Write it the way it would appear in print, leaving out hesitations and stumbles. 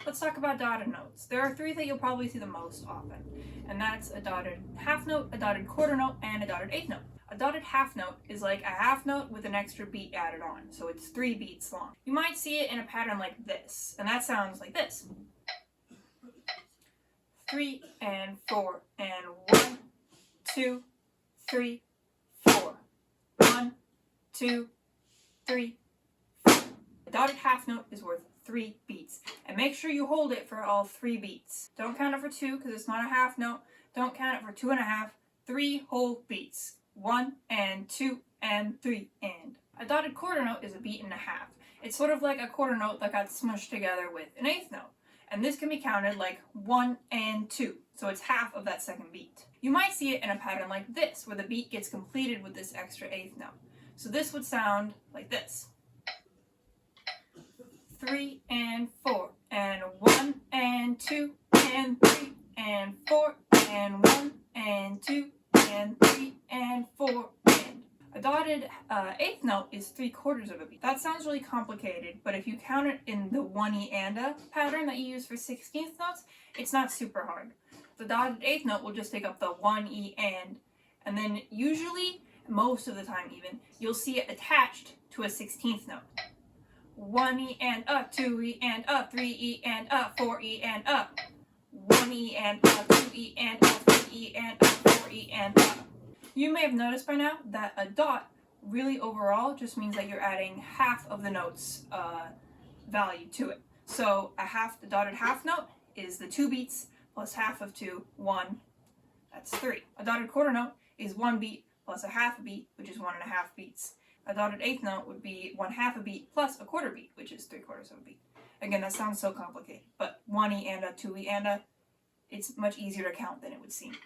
Let's talk about dotted notes. There are three that you'll probably see the most often, and that's a dotted half note, a dotted quarter note, and a dotted eighth note. A dotted half note is like a half note with an extra beat added on, so it's 3 beats long. You might see it in a pattern like this, and that sounds like this. 3 and 4 and 1, 2, 3, 4. 1, 2, 3, 4. A dotted half note is worth 3 beats, and make sure you hold it for all 3 beats. Don't count it for 2 because it's not a half note. Don't count it for 2 1/2. 3 whole beats. 1 and 2 and 3 and. A dotted quarter note is a beat and a half. It's sort of like a quarter note that got smushed together with an eighth note. And this can be counted like 1 and 2, so it's half of that second beat. You might see it in a pattern like this, where the beat gets completed with this extra eighth note. So this would sound like this. 3 and 4 and 1 and 2 and 3 and 4 and 1 and 2 and 3 and 4 and. A dotted eighth note is 3/4 of a beat. That sounds really complicated, but if you count it in the 1E and a pattern that you use for 16th notes, it's not super hard. The dotted eighth note will just take up the 1E and then usually, most of the time even, you'll see it attached to a 16th note. 1E and 2E and 3E and 4E and 1E and 2E and 3E and 4E and You may have noticed by now that a dot really overall just means that you're adding half of the note's value to it. So the dotted half note is the 2 beats plus half of 2, 1, that's 3. A dotted quarter note is 1 beat plus a half a beat, which is 1 1/2 beats. A dotted eighth note would be 1/2 a beat plus a quarter beat, which is 3/4 of a beat. Again, that sounds so complicated, but 1E and 2E and it's much easier to count than it would seem.